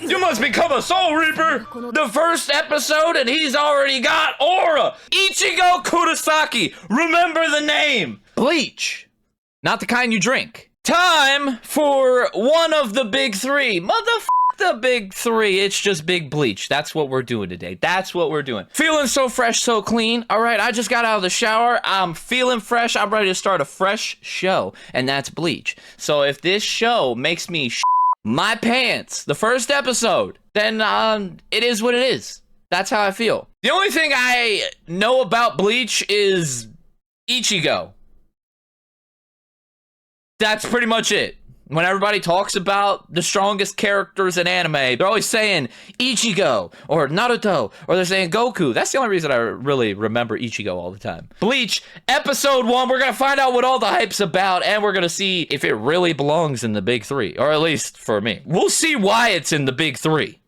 You must become a Soul Reaper! The first episode and he's already got aura! Ichigo Kurosaki! Remember the name! Bleach. Not the kind you drink. Time for one of the big three. The big three. It's just big Bleach. That's what we're doing today. That's what we're doing. Feeling so fresh, so clean. All right, I just got out of the shower. I'm feeling fresh. I'm ready to start a fresh show, and that's Bleach. So if this show makes me my pants, the first episode, then it is what it is. That's how I feel. The only thing I know about Bleach is Ichigo. That's pretty much it. When everybody talks about the strongest characters in anime, they're always saying Ichigo or Naruto, or they're saying Goku. That's the only reason I really remember Ichigo all the time. Bleach, episode 1, we're gonna find out what all the hype's about, and we're gonna see if it really belongs in the big three, or at least for me. We'll see why it's in the big three.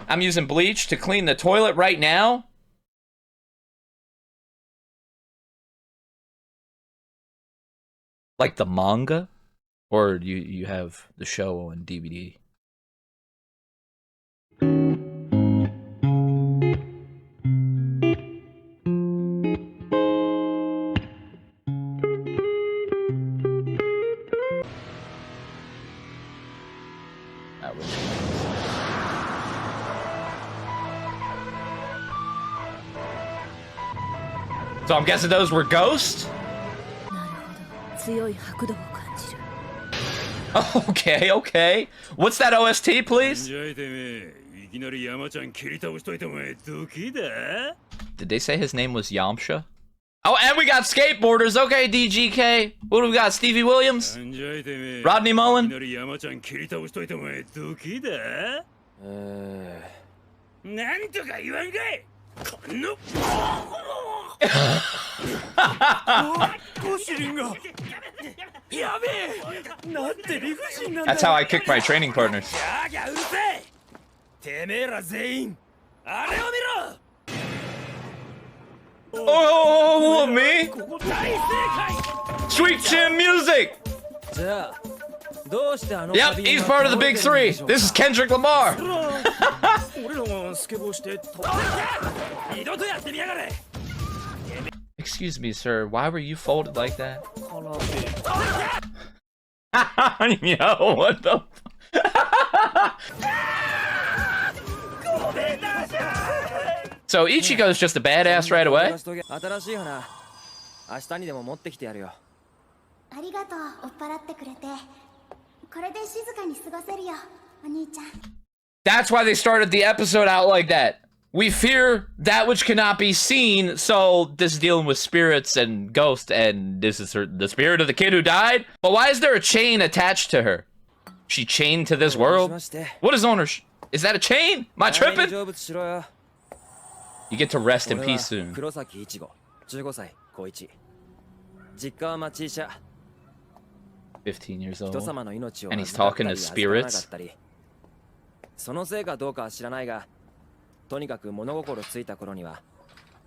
I'm using bleach to clean the toilet right now. Like the manga? Or you have the show on DVD? So I'm guessing those were ghosts? Okay, okay. What's that OST, please? Did they say his name was Yamcha? Oh, and we got skateboarders. Okay, DGK. What do we got? Stevie Williams? Rodney Mullen? That's how I kick my training partners. Oh, me? Sweet chin music! Yep, he's part of the big three. This is Kendrick Lamar. Excuse me, sir. Why were you folded like that? Yo, what the? So Ichigo's just a badass right away. That's why they started the episode out like that. We fear that which cannot be seen, so this is dealing with spirits and ghosts, and this is the spirit of the kid who died? But why is there a chain attached to her? She chained to this world? What is on her? Is that a chain? Am I tripping? You get to rest in peace soon. 15 years old, and he's talking to spirits. とにかく物心ついた頃には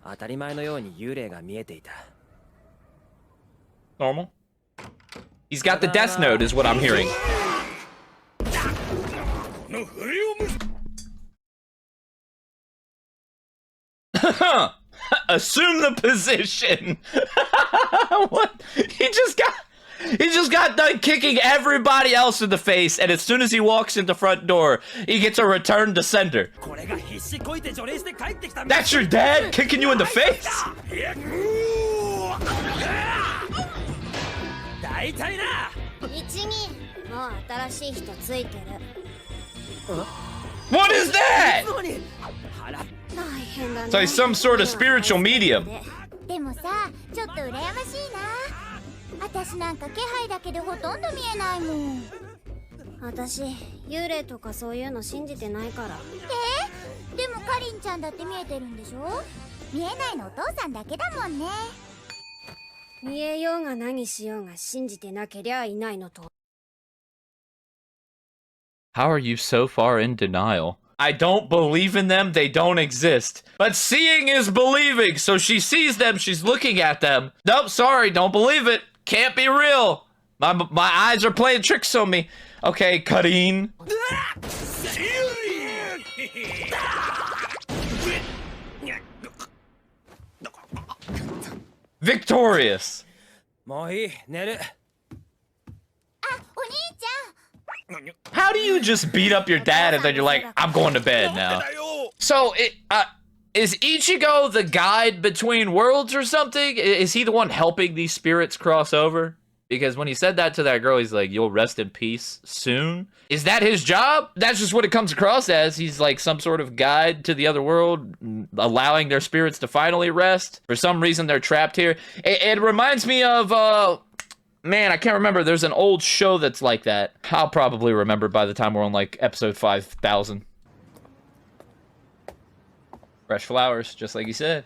当たり前のように幽霊が見えていた。Normal. He's got the death note, is what I'm hearing. Assume the position. What? He just got done kicking everybody else in the face, and as soon as he walks in the front door, he gets a return to sender. That's your dad kicking you in the face? What is that? So he's some sort of spiritual medium. 私なんか気配だけでほとんど見えないもん。私幽霊とかそういうの信じてないから。でもかりんちゃんだって見えてるんでしょ？見えないのお父さんだけだもんね。見えようが何しようが信じてなけりゃいないのと。How are you so far in denial? I don't believe in them, they don't exist. But seeing is believing, so she sees them, she's looking at them. Nope, sorry, don't believe it. Can't be real. My eyes are playing tricks on me. Okay, Karin. notorious. もういい、寝る。お兄ちゃん How do you just beat up your dad and then you're like, I'm going to bed now? So, is Ichigo the guide between worlds or something? Is he the one helping these spirits cross over? Because when he said that to that girl, he's like, you'll rest in peace soon. Is that his job? That's just what it comes across as. He's like some sort of guide to the other world, allowing their spirits to finally rest. For some reason, they're trapped here. It reminds me of, man, I can't remember. There's an old show that's like that. I'll probably remember by the time we're on like episode 5,000. Fresh flowers, just like he said.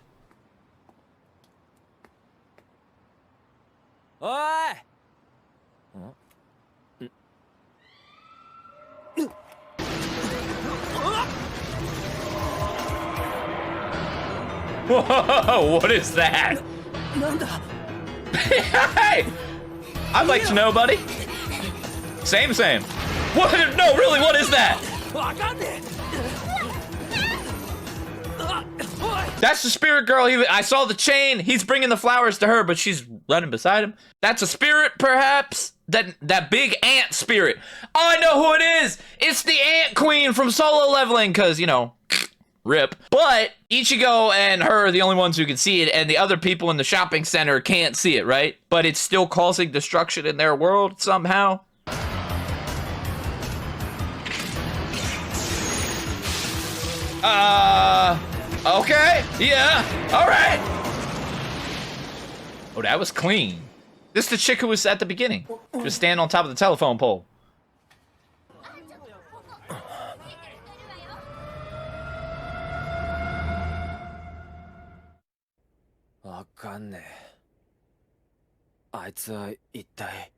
おい。Whoa, what is that? なんだ。 Hey! I'd like to know, buddy. Same. What? No, really, what is that? わかんねえ。 That's the spirit girl. I saw the chain. He's bringing the flowers to her, but she's running beside him. That's a spirit, perhaps? That big ant spirit. Oh, I know who it is. It's the ant queen from Solo Leveling, because, you know, rip. But Ichigo and her are the only ones who can see it, and the other people in the shopping center can't see it, right? But it's still causing destruction in their world somehow. Okay, yeah, alright. Oh, that was clean. This is the chick who was at the beginning. Just stand on top of the telephone pole. わかんねえ。あいつは一体。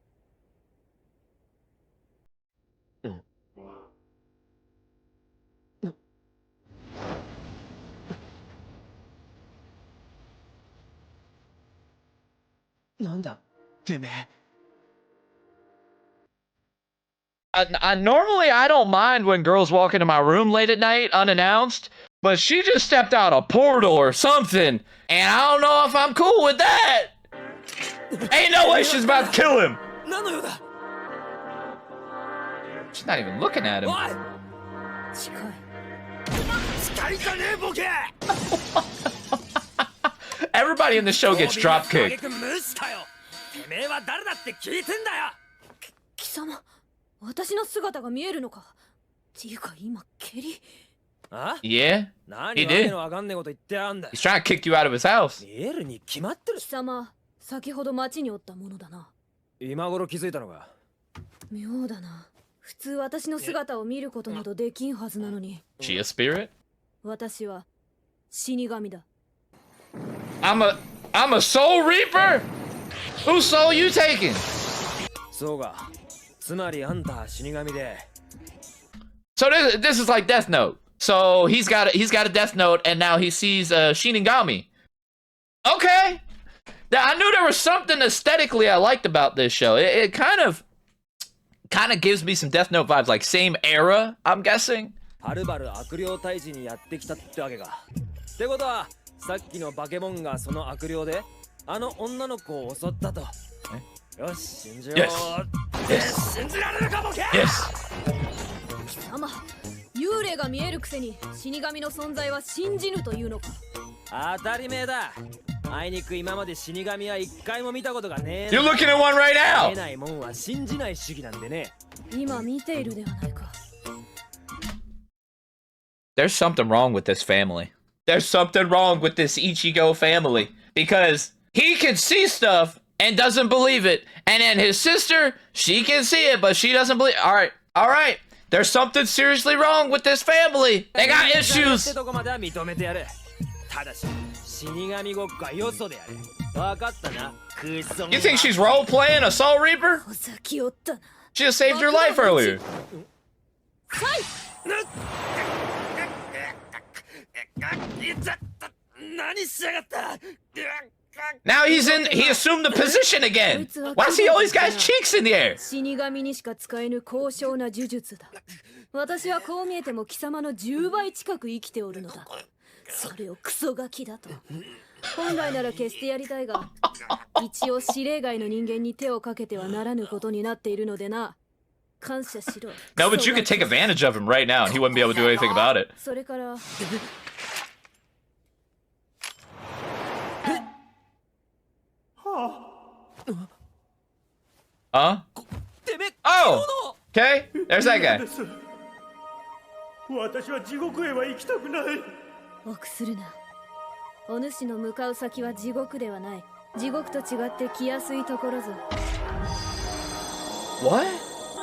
なんだてめえ。Normally, I don't mind when girls walk into my room late at night unannounced, but she just stepped out a portal or something, and I don't know if I'm cool with that. Ain't no way she's about to kill him. 何の用だ。 She's not even looking at him. おい。近いじゃねえボケ。 Everybody in the show gets drop kicked. てめえは誰だって聞いてんだよ。貴様、私の姿が見えるのか。っていうか今蹴り。あ？ Yeah, 何 he わけ did. のわかんねえこと言ってやんだ。 He's trying to kick you out of his house. 見えるに決まってる。貴様、先ほど町におったものだな。今頃気づいたのか。妙だな。普通私の姿を見ることなどできんはずなのに。She a spirit? 私は死神だ。I'm a soul reaper? Whose soul you taking? そうか。つまりあんた死神で。 So this is like Death Note. So he's got a Death Note, and now he sees Shinigami. Okay, I knew there was something aesthetically I liked about this show. It kind of gives me some Death Note vibes, like same era, I'm guessing. はるばる悪霊退治にやってきたってわけか。ってことはさっきのバケモンがその悪霊であの女の子を襲ったと。よし、信じよう。信じられるかボケ。 Yes. 貴様、幽霊が見えるくせに死神の存在は信じぬというのか。当たり前だ。あいにく今まで死神は一回も見たことがねえ。 You're looking at one right 見 now. えないもんは信じない主義なんでね。今見ているではないか。There's something wrong with this family. There's something wrong with this Ichigo family because he can see stuff and doesn't believe it, and then his sister, she can see it but she doesn't believe. All right. There's something seriously wrong with this family. They got issues. とこまでは認めてやる。ただし死神ごっこはよそでやる。わかったな。クソ。 You think she's role playing a Soul Reaper? お先おったな。 She just saved your life earlier. 何しやがった。 Now he assumed the position again. Why does he always got his cheeks in the air? 死神にしか使えぬ高尚な呪術だ。私はこう見えても貴様の10倍近く生きておるのだ。それをクソガキだと。本来なら消してやりたいが、一応指令外の人間に手をかけてはならぬことになっているのでな。感謝しろ。 No, but you could take advantage of him right now and he wouldn't be able to do anything about it. それから Huh? Oh! Okay, there's that guy. 私は地獄へは行きたくない。臆するな。お主の向かう先は地獄ではない。地獄と違って来やすいところぞ。 What?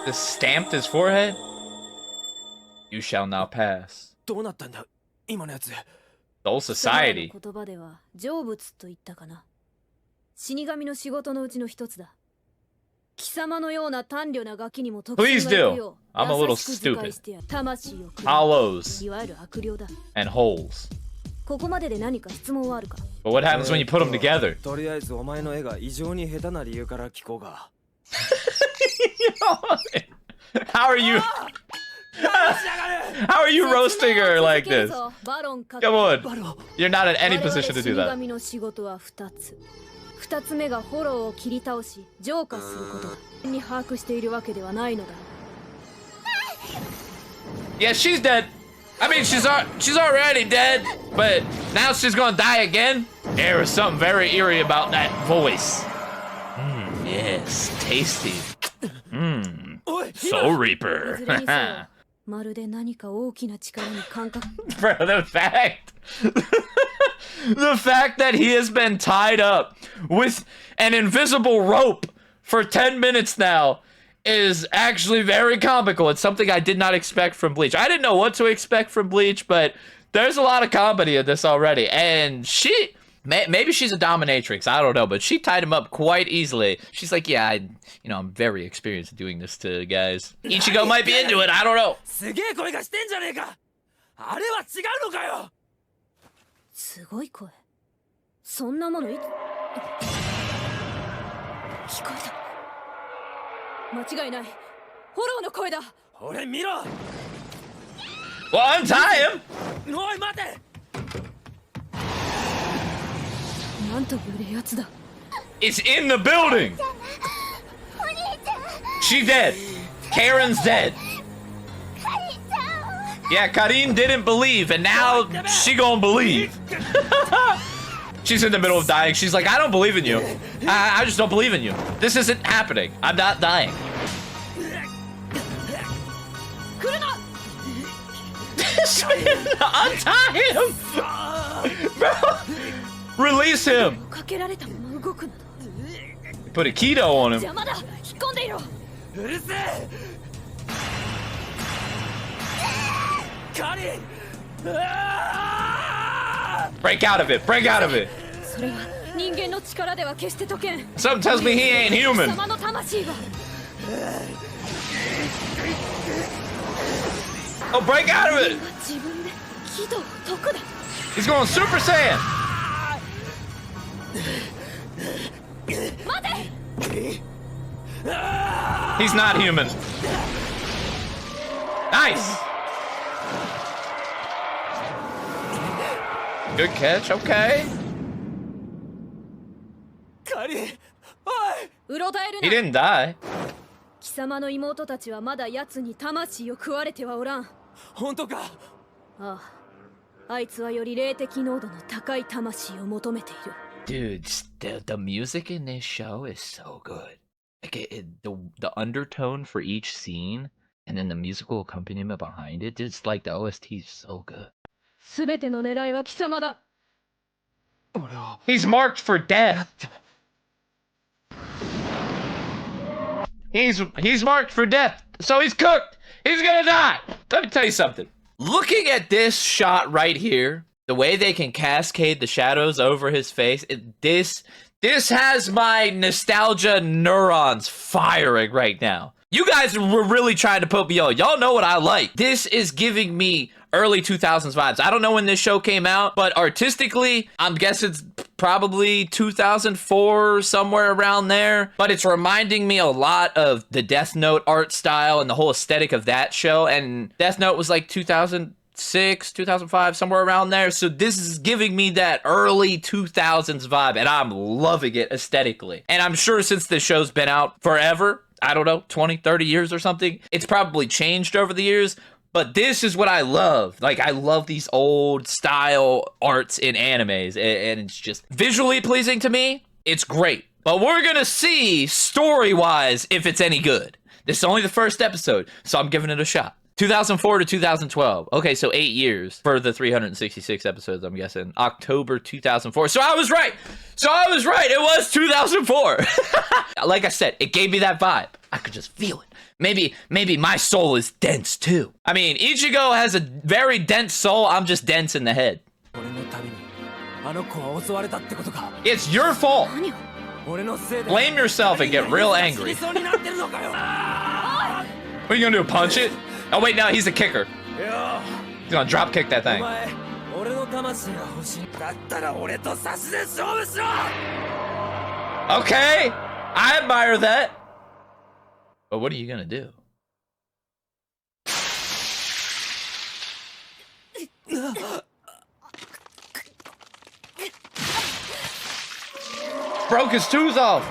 Just stamped his forehead? You shall not pass. どうなったんだ今のやつ。 Soul Society. 言葉では成仏と言ったかな。死神の仕事のうちの一つだ。貴様のような短慮なガキにも特殊がいるよう I'm a little 優しく使いしてやる。魂をくれる。 Hollows いわゆる悪霊だ。 and holes. ここまでで何か質問はあるか。 But what happens when you put them together? とりあえずお前の絵が異常に下手な理由から聞こうが。How are you? How are you roasting her like this? バロンか Come on. You're not in any position to do 死 that. 神の仕事は2つ。2つ目がフォローを切り倒し浄化することだ。に把握しているわけではないのだ。 Yeah, she's dead. I mean, she's already dead, but now she's gonna die again. There was something very eerie about that voice. Yes, tasty. Soul いず Reaper. れにせよまるで何か大きな力に感覚 Bro, the fact that he has been tied up with an invisible rope for 10 minutes now is actually very comical. It's something I did not expect from Bleach. I didn't know what to expect from Bleach, but there's a lot of comedy in this already. And maybe she's a dominatrix, I don't know, but she tied him up quite easily. She's like, yeah, I'm very experienced doing this to guys. Ichigo might be into it, I don't know. すげえ声がしてんじゃねえか。あれは違うのかよ。すごい声。そんなもの聞こえた。間違いない。フォローの声だ。俺見ろ。 Well, untie him! おい待て。なんというやつだ。 It's in the building! She dead. Karen's dead. Yeah, Karin didn't believe, and now she gonna believe. She's in the middle of dying. She's like, I don't believe in you. I just don't believe in you. This isn't happening. I'm not dying. 来るな。 Untie him! Bro, release him! かけられたまま動くなど。 Put a keto on him. 邪魔だ。引っ込んでいろ。うるせえ。カリン。 Break out of it. Break out of it. それは人間の力では決して解けん。 Something tells me he ain't 貴 human. 様の魂が。 Oh, break out of it! 自分で喜怒を解くだ。 He's going Super Saiyan! 待て。 He's not human. Nice! Good catch, okay. カリン。おい。うろたえる He な。 didn't die. 貴様の妹たちはまだ奴に魂を食われてはおらん。本当か。ああ、あいつはより霊的濃度の高い魂を求めている。 Dude, the music in this show is so good. Like the undertone for each scene and then the musical accompaniment behind it, it's like the OST is so good. すべての狙いは貴様だ。 He's marked for death. He's marked for death. So he's cooked. He's gonna die. Let me tell you something. Looking at this shot right here, the way they can cascade the shadows over his face, this has my nostalgia neurons firing right now. You guys were really trying to put me on. Y'all know what I like. This is giving me early 2000s vibes. I don't know when this show came out, but artistically, I'm guessing it's probably 2004, somewhere around there. But it's reminding me a lot of the Death Note art style and the whole aesthetic of that show. And Death Note was like 2000, 2006, 2005, somewhere around there. So this is giving me that early 2000s vibe, and I'm loving it aesthetically. And I'm sure since this show's been out forever, I don't know, 20, 30 years or something, it's probably changed over the years. But this is what I love. Like, I love these old style arts in animes, and it's just visually pleasing to me. It's great. But we're gonna see, story-wise, if it's any good. This is only the first episode, so I'm giving it a shot. 2004 to 2012. Okay, so 8 years for the 366 episodes, I'm guessing. October 2004. So I was right. It was 2004. Like I said, it gave me that vibe. I could just feel it. Maybe my soul is dense too. I mean, Ichigo has a very dense soul. I'm just dense in the head. It's your fault. Blame yourself and get real angry. What are you gonna do, punch it? Oh wait, no, he's a kicker. He's gonna drop kick that thing. Okay, I admire that. But what are you gonna do? Broke his tooth off.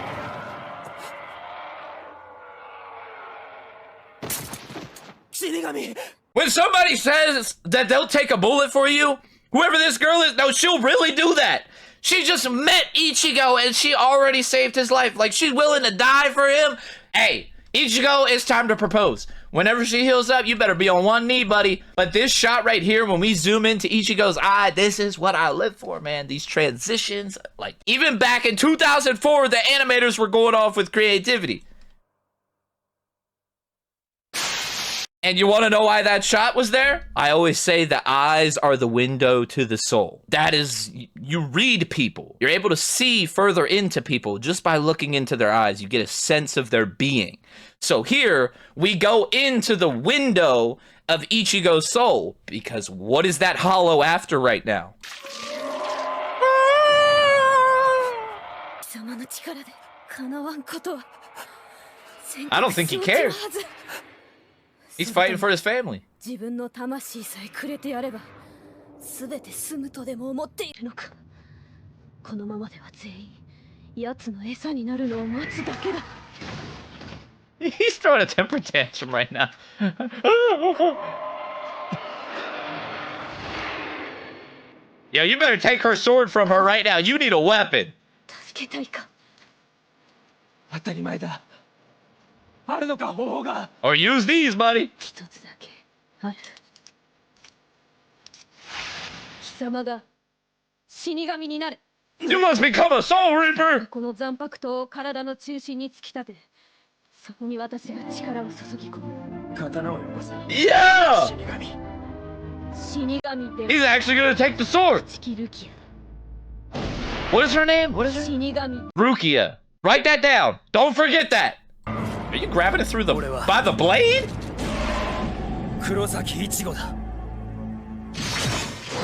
When somebody says that they'll take a bullet for you, whoever this girl is, no, she'll really do that. She just met Ichigo and she already saved his life. Like, she's willing to die for him. Hey, Ichigo, it's time to propose. Whenever she heals up, you better be on one knee, buddy. But this shot right here, when we zoom into Ichigo's eye, this is what I live for, man. These transitions, like, even back in 2004, the animators were going off with creativity. And you want to know why that shot was there? I always say the eyes are the window to the soul. That is, you read people. You're able to see further into people just by looking into their eyes. You get a sense of their being. So here, we go into the window of Ichigo's soul. Because what is that hollow after right now? I don't think he cares. He's fighting for his family. He's throwing a temper tantrum right now. Yo, you better take her sword from her right now. You need a weapon. Or use these, buddy. You must become a soul reaper. Yeah! He's actually gonna take the sword. What is her name? What is her name? Rukia. Write that down. Don't forget that. Are you grabbing it through the by the blade?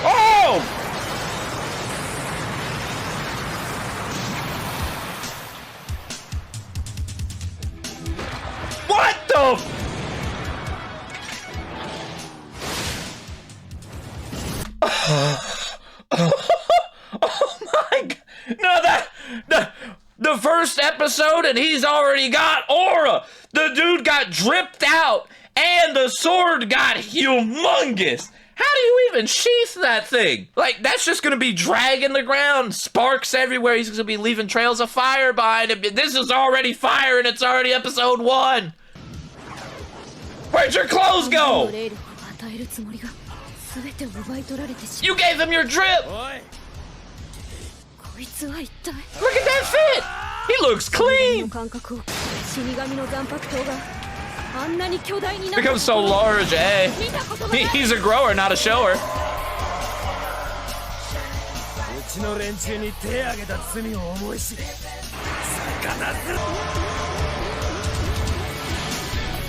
Oh! What the? Oh my God! No, the first episode, and he's already got aura. The dude got dripped out, and the sword got humongous. How do you even sheath that thing? Like, that's just gonna be dragging the ground, sparks everywhere. He's gonna be leaving trails of fire behind him. This is already fire, and it's already episode 1. Where'd your clothes go? You gave him your drip. Look at that fit! He looks clean! Becomes so large, eh? He's a grower, not a shower.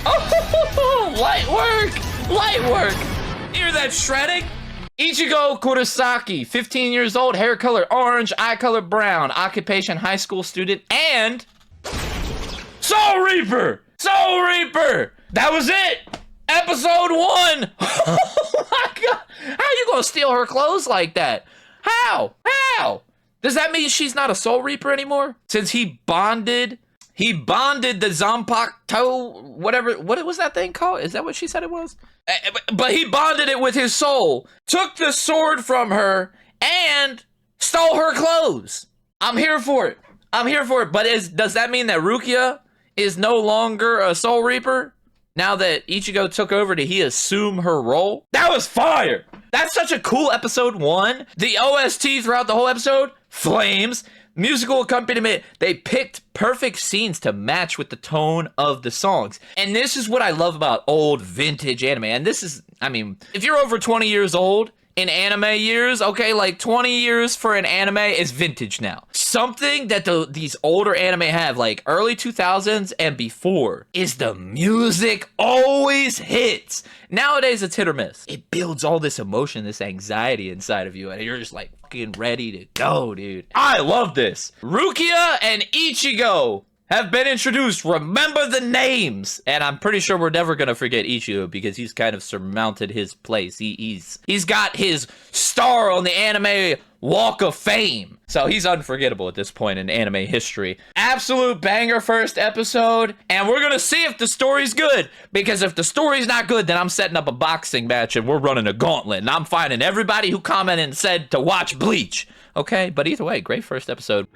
Oh, light work! Light work! Hear that shredding? Ichigo Kurosaki, 15 years old, hair color orange, eye color brown, occupation high school student, and Soul Reaper! Soul Reaper! That was it! Episode 1! Oh my god! How you gonna steal her clothes like that? How? How? Does that mean she's not a Soul Reaper anymore? Since he bonded the Zanpakuto, whatever, what was that thing called? Is that what she said it was? But he bonded it with his soul, took the sword from her, and stole her clothes. I'm here for it. I'm here for it. But does that mean that Rukia is no longer a Soul Reaper? Now that Ichigo took over, did he assume her role? That was fire! That's such a cool episode 1. The OST throughout the whole episode, flames. Musical accompaniment, they picked perfect scenes to match with the tone of the songs. And this is what I love about old vintage anime. And this is, I mean, if you're over 20 years old, in anime years, okay, like 20 years for an anime is vintage now. Something that these older anime have, like early 2000s and before, is the music always hits. Nowadays, it's hit or miss. It builds all this emotion, this anxiety inside of you, and you're just like fucking ready to go, dude. I love this. Rukia and Ichigo have been introduced. Remember the names. And I'm pretty sure we're never gonna forget Ichigo because he's kind of surmounted his place. He's got his star on the anime Walk of Fame. So he's unforgettable at this point in anime history. Absolute banger first episode. And we're gonna see if the story's good. Because if the story's not good, then I'm setting up a boxing match and we're running a gauntlet. And I'm finding everybody who commented and said to watch Bleach. Okay, but either way, great first episode.